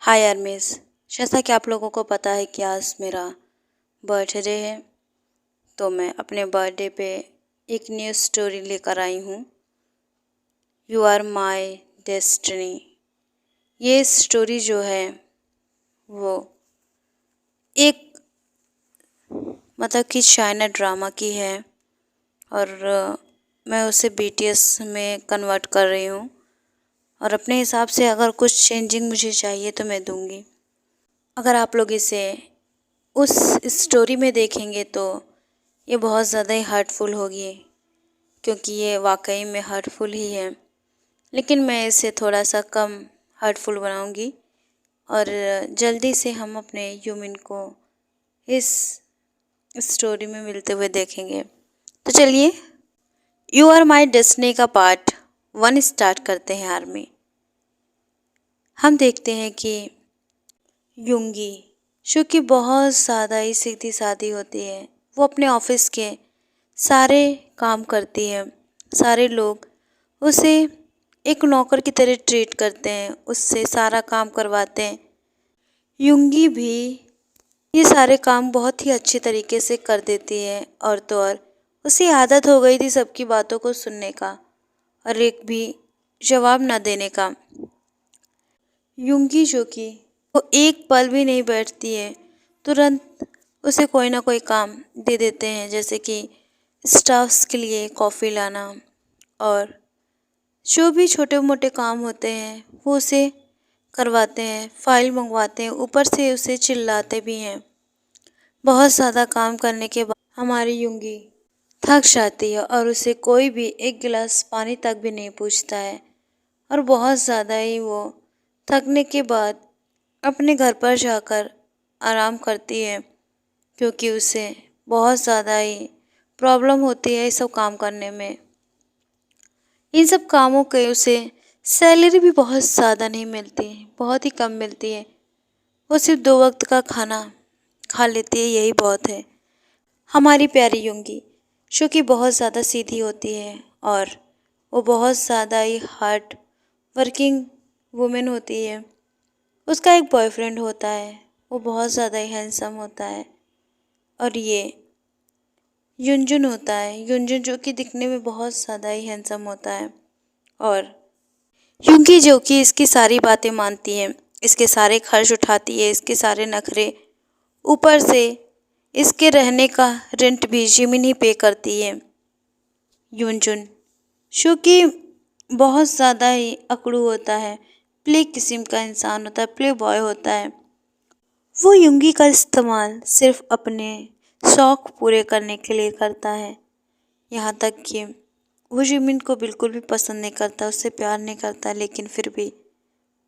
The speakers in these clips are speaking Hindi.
हाय आर्मीज। जैसा कि आप लोगों को पता है कि आज मेरा बर्थडे है, तो मैं अपने बर्थडे पे एक न्यू स्टोरी लेकर आई हूँ, यू आर माई डेस्टिनी। ये स्टोरी जो है वो एक मतलब कि चाइना ड्रामा की है और मैं उसे बीटीएस में कन्वर्ट कर रही हूँ और अपने हिसाब से अगर कुछ चेंजिंग मुझे चाहिए तो मैं दूँगी। अगर आप लोग इसे उस स्टोरी में देखेंगे तो ये बहुत ज़्यादा ही हर्टफुल होगी, क्योंकि ये वाकई में हर्टफुल ही है, लेकिन मैं इसे थोड़ा सा कम हर्टफुल बनाऊंगी और जल्दी से हम अपने ह्यूमन को इस स्टोरी में मिलते हुए देखेंगे। तो चलिए यू आर माई डेस्टिनी का पार्ट 1 स्टार्ट करते हैं। आर्मी हम देखते हैं कि युंगी, जो कि बहुत ज़्यादा ही सीधी सादी होती है, वो अपने ऑफिस के सारे काम करती है। सारे लोग उसे एक नौकर की तरह ट्रीट करते हैं, उससे सारा काम करवाते हैं। युंगी भी ये सारे काम बहुत ही अच्छे तरीके से कर देती है, और तो और उसे आदत हो गई थी सबकी बातों को सुनने का और एक भी जवाब न देने का। युंगी जो कि वो एक पल भी नहीं बैठती है, तुरंत उसे कोई ना कोई काम दे देते हैं, जैसे कि स्टाफ्स के लिए कॉफ़ी लाना और जो भी छोटे मोटे काम होते हैं वो उसे करवाते हैं, फाइल मंगवाते हैं, ऊपर से उसे चिल्लाते भी हैं। बहुत ज़्यादा काम करने के बाद हमारी युंगी थक जाती है और उसे कोई भी एक गिलास पानी तक भी नहीं पूछता है, और बहुत ज़्यादा ही वो थकने के बाद अपने घर पर जाकर आराम करती है, क्योंकि उसे बहुत ज़्यादा ही प्रॉब्लम होती है इस सब काम करने में। इन सब कामों के उसे सैलरी भी बहुत ज़्यादा नहीं मिलती, बहुत ही कम मिलती है। वो सिर्फ 2 वक्त का खाना खा लेती है, यही बहुत है। हमारी प्यारी युंगी, जो कि बहुत ज़्यादा सीधी होती है और वो बहुत ज़्यादा ही हार्ड वर्किंग वुमेन होती है। उसका एक बॉयफ्रेंड होता है, वो बहुत ज़्यादा ही हैंडसम होता है, और ये युनजुन होता है। युनजुन जो कि दिखने में बहुत ज़्यादा ही हैंडसम होता है, और युंगी जो कि इसकी सारी बातें मानती है, इसके सारे खर्च उठाती है, इसके सारे नखरे, ऊपर से इसके रहने का रेंट भी जिमिन ही पे करती है। युनजुन जो कि बहुत ज़्यादा ही अकड़ू होता है, प्ले किस्म का इंसान होता है, प्ले बॉय होता है। वो युंगी का इस्तेमाल सिर्फ अपने शौक़ पूरे करने के लिए करता है, यहाँ तक कि वो जिमिन को बिल्कुल भी पसंद नहीं करता, उससे प्यार नहीं करता, लेकिन फिर भी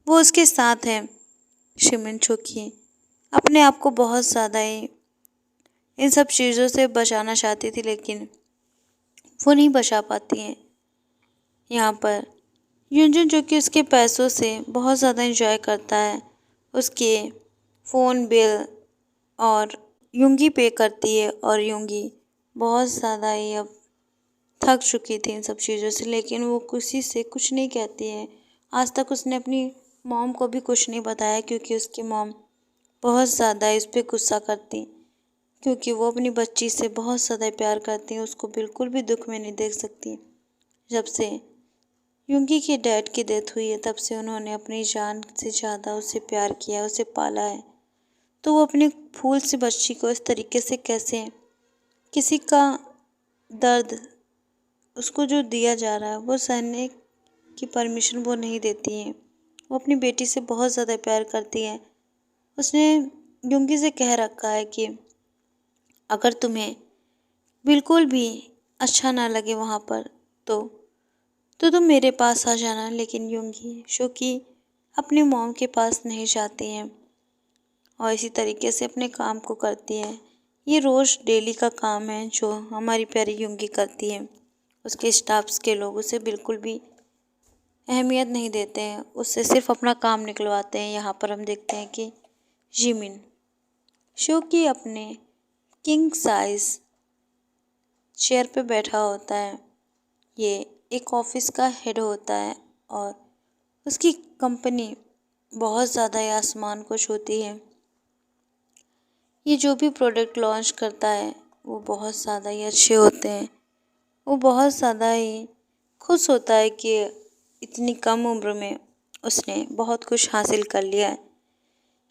वो उसके साथ है। जिमिन जो कि अपने आप को बहुत ज़्यादा ही इन सब चीज़ों से बचाना चाहती थी, लेकिन वो नहीं बचा पाती हैं। यहाँ पर युनजुन जो कि उसके पैसों से बहुत ज़्यादा इंजॉय करता है, उसके फ़ोन बिल और युंगी पे करती है, और युंगी बहुत ज़्यादा ही अब थक चुकी थी इन सब चीज़ों से, लेकिन वो किसी से कुछ नहीं कहती है। आज तक उसने अपनी मॉम को भी कुछ नहीं बताया, क्योंकि उसकी मॉम बहुत ज़्यादा इस पर गुस्सा करती, क्योंकि वो अपनी बच्ची से बहुत ज़्यादा प्यार करती हैं, उसको बिल्कुल भी दुख में नहीं देख सकती। जब से युंगी के डैड की डेथ हुई है, तब से उन्होंने अपनी जान से ज़्यादा उसे प्यार किया है, उसे पाला है। तो वो अपनी फूल सी बच्ची को इस तरीके से कैसे किसी का दर्द उसको जो दिया जा रहा है वो सहने की परमिशन वो नहीं देती है। वो अपनी बेटी से बहुत ज़्यादा प्यार करती है। उसने युंगी से कह रखा है कि अगर तुम्हें बिल्कुल भी अच्छा ना लगे वहाँ पर तो तुम मेरे पास आ जाना। लेकिन युंगी जो कि अपनी मॉम के पास नहीं जाती हैं और इसी तरीके से अपने काम को करती है। ये रोज़ डेली का काम है जो हमारी प्यारी युंगी करती है। उसके स्टाफ्स के लोग उसे बिल्कुल भी अहमियत नहीं देते हैं, उससे सिर्फ अपना काम निकलवाते हैं। यहाँ पर हम देखते हैं कि जिमिन जो कि अपने किंग साइज चेयर पे बैठा होता है, ये एक ऑफिस का हेड होता है और उसकी कंपनी बहुत ज़्यादा ही आसमान को छूती है। ये जो भी प्रोडक्ट लॉन्च करता है वो बहुत ज़्यादा ही अच्छे होते हैं। वो बहुत ज़्यादा ही खुश होता है कि इतनी कम उम्र में उसने बहुत कुछ हासिल कर लिया है।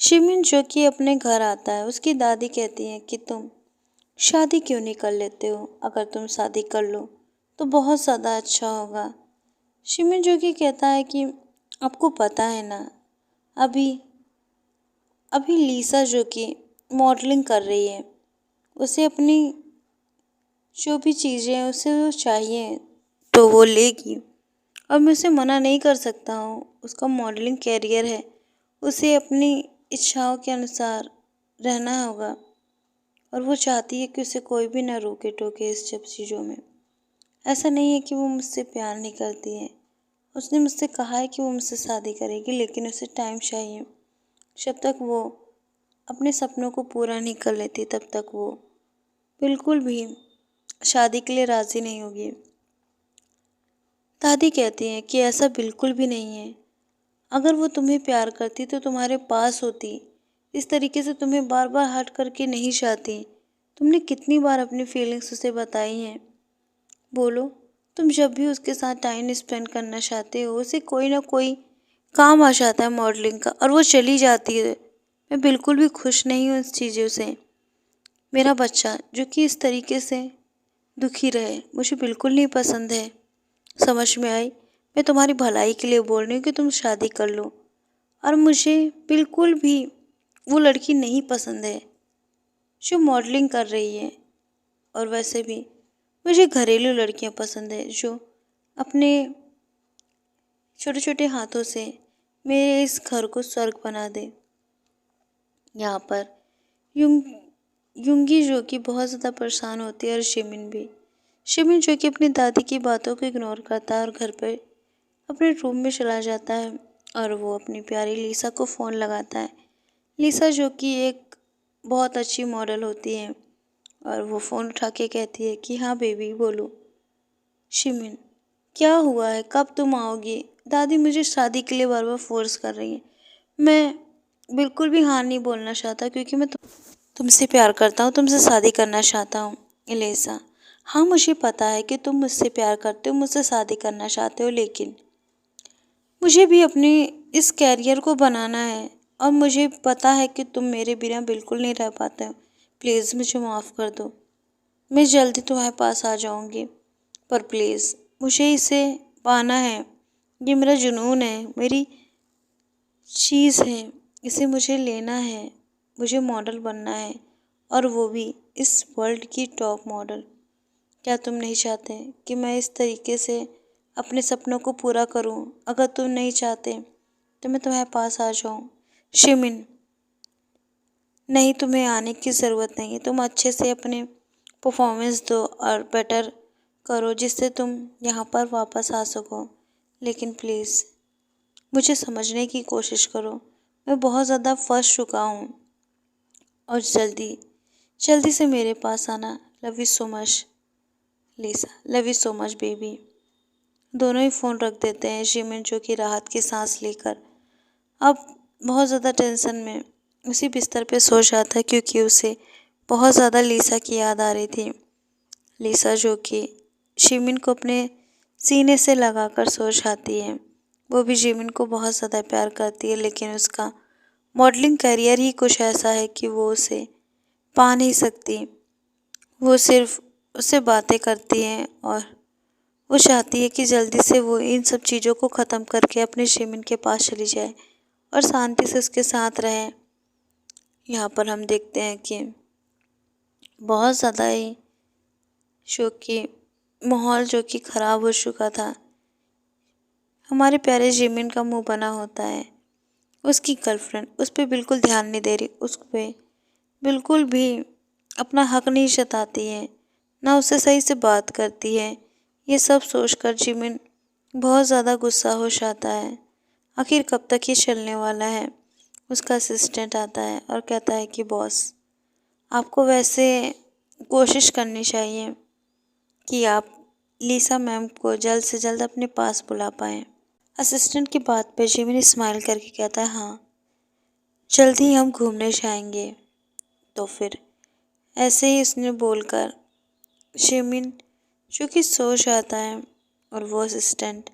शिमिन जो कि अपने घर आता है, उसकी दादी कहती है कि तुम शादी क्यों नहीं कर लेते हो? अगर तुम शादी कर लो तो बहुत ज़्यादा अच्छा होगा। शिमिन जो कि कहता है कि आपको पता है ना, अभी अभी लीसा जो कि मॉडलिंग कर रही है, उसे अपनी जो भी चीज़ें हैं उसे वो चाहिए तो वो लेगी और मैं उसे मना नहीं कर सकता हूँ। उसका मॉडलिंग कैरियर है, उसे अपनी इच्छाओं के अनुसार रहना होगा और वो चाहती है कि उसे कोई भी ना रोके टोके इस सब चीज़ों में। ऐसा नहीं है कि वो मुझसे प्यार नहीं करती है, उसने मुझसे कहा है कि वो मुझसे शादी करेगी, लेकिन उसे टाइम चाहिए। जब तक वो अपने सपनों को पूरा नहीं कर लेती तब तक वो बिल्कुल भी शादी के लिए राज़ी नहीं होगी। दादी कहती हैं कि ऐसा बिल्कुल भी नहीं है। अगर वो तुम्हें प्यार करती तो तुम्हारे पास होती, इस तरीके से तुम्हें बार बार हट करके नहीं चाहती। तुमने कितनी बार अपनी फीलिंग्स उसे बताई हैं। बोलो, तुम जब भी उसके साथ टाइम स्पेंड करना चाहते हो, उसे कोई ना कोई काम आ जाता है मॉडलिंग का और वो चली जाती है। मैं बिल्कुल भी खुश नहीं हूँ इस चीज़ों से। मेरा बच्चा जो कि इस तरीके से दुखी रहे मुझे बिल्कुल नहीं पसंद है। समझ में आई? मैं तुम्हारी भलाई के लिए बोल रही हूँ कि तुम शादी कर लो और मुझे बिल्कुल भी वो लड़की नहीं पसंद है जो मॉडलिंग कर रही है। और वैसे भी मुझे घरेलू लड़कियां पसंद है जो अपने छोटे छोटे हाथों से मेरे इस घर को स्वर्ग बना दे। यहाँ पर युंग युंगी जो कि बहुत ज़्यादा परेशान होती है और शिमिन भी। शिमिन जो कि अपनी दादी की बातों को इग्नोर करता है और घर पे अपने रूम में चला जाता है और वो अपनी प्यारी लीसा को फ़ोन लगाता है। लीसा जो कि एक बहुत अच्छी मॉडल होती है और वो फ़ोन उठा के कहती है कि हाँ बेबी बोलो। शिमिन, क्या हुआ है? कब तुम आओगी? दादी मुझे शादी के लिए बार बार फोर्स कर रही है। मैं बिल्कुल भी हाँ नहीं बोलना चाहता क्योंकि मैं तुमसे प्यार करता हूँ, तुमसे शादी करना चाहता हूँ। एलिसा, हाँ मुझे पता है कि तुम मुझसे प्यार करते हो, मुझसे शादी करना चाहते हो, लेकिन मुझे भी अपने इस कैरियर को बनाना है और मुझे पता है कि तुम मेरे बिना बिल्कुल नहीं रह पाते हो। प्लीज़ मुझे माफ़ कर दो। मैं जल्दी तुम्हारे पास आ जाऊँगी, पर प्लीज़ मुझे इसे पाना है। ये मेरा जुनून है, मेरी चीज़ है, इसे मुझे लेना है। मुझे मॉडल बनना है और वो भी इस वर्ल्ड की टॉप मॉडल। क्या तुम नहीं चाहते कि मैं इस तरीके से अपने सपनों को पूरा करूं? अगर तुम नहीं चाहते तो मैं तुम्हारे पास आ जाऊं। शिमिन, नहीं, तुम्हें आने की ज़रूरत नहीं है। तुम अच्छे से अपने परफॉर्मेंस दो और बेटर करो जिससे तुम यहाँ पर वापस आ सको। लेकिन प्लीज़ मुझे समझने की कोशिश करो। मैं बहुत ज़्यादा फंस चुका हूँ और जल्दी जल्दी से मेरे पास आना। Love you so much Lisa, love you so much baby. दोनों ही फ़ोन रख देते हैं। शिमिन जो कि राहत की सांस लेकर अब बहुत ज़्यादा टेंशन में उसी बिस्तर पे सो जाता है क्योंकि उसे बहुत ज़्यादा लीसा की याद आ रही थी। लीसा जो कि शिमिन को अपने सीने से लगाकर सो जाती है। वो भी शिमिन को बहुत ज़्यादा प्यार करती है, लेकिन उसका मॉडलिंग करियर ही कुछ ऐसा है कि वो उसे पा नहीं सकती। वो सिर्फ उससे बातें करती हैं और वो चाहती है कि जल्दी से वो इन सब चीज़ों को ख़त्म करके अपने शिमिन के पास चली जाए और शांति से उसके साथ रहे। यहाँ पर हम देखते हैं कि बहुत ज़्यादा ही शो कि माहौल जो कि ख़राब हो चुका था। हमारे प्यारे जिमिन का मुंह बना होता है। उसकी गर्लफ्रेंड उस पर बिल्कुल ध्यान नहीं दे रही, उस पर बिल्कुल भी अपना हक नहीं जताती है, ना उससे सही से बात करती है। ये सब सोचकर जिमिन बहुत ज़्यादा गुस्सा हो जाता है। आखिर कब तक ये चलने वाला है? उसका असिस्टेंट आता है और कहता है कि बॉस, आपको वैसे कोशिश करनी चाहिए कि आप लीसा मैम को जल्द से जल्द अपने पास बुला पाएँ। असिस्टेंट की बात पर जिमिन स्माइल करके कहता है, हाँ जल्दी ही हम घूमने जाएंगे। तो फिर ऐसे ही उसने बोलकर जिमिन जो कि सो जाता है और वो असिस्टेंट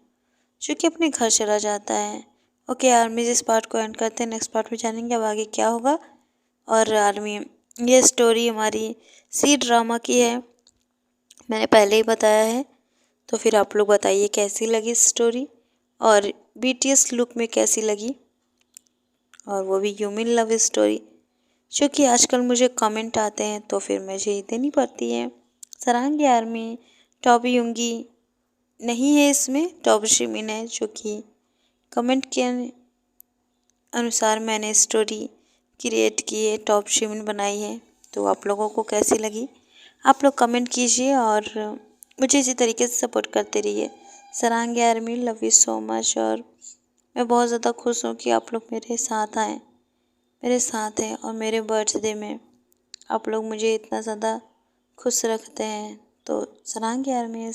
जो कि अपने घर चला जाता है। ओके आर्मी, इस पार्ट को एंड करते हैं, नेक्स्ट पार्ट में जानेंगे अब आगे क्या होगा। और आर्मी, ये स्टोरी हमारी सी ड्रामा की है, मैंने पहले ही बताया है। तो फिर आप लोग बताइए कैसी लगी स्टोरी और बीटीएस लुक में कैसी लगी, और वो भी ह्यूमन लव स्टोरी जो कि आजकल मुझे कमेंट आते हैं तो फिर मुझे ही देनी पड़ती है। सरांगी आर्मी टॉप यूंगी नहीं है, इसमें टॉप जिमिन है, जो कि कमेंट के अनुसार मैंने स्टोरी क्रिएट की है, टॉप जिमिन बनाई है। तो आप लोगों को कैसी लगी आप लोग कमेंट कीजिए और मुझे इसी तरीके से सपोर्ट करते रहिए। Sarangi army, love you so much. और मैं बहुत ज़्यादा खुश हूँ कि आप लोग मेरे साथ आए, मेरे साथ हैं, और मेरे बर्थडे में आप लोग मुझे इतना ज़्यादा खुश रखते हैं। तो सरांगी आर्मी।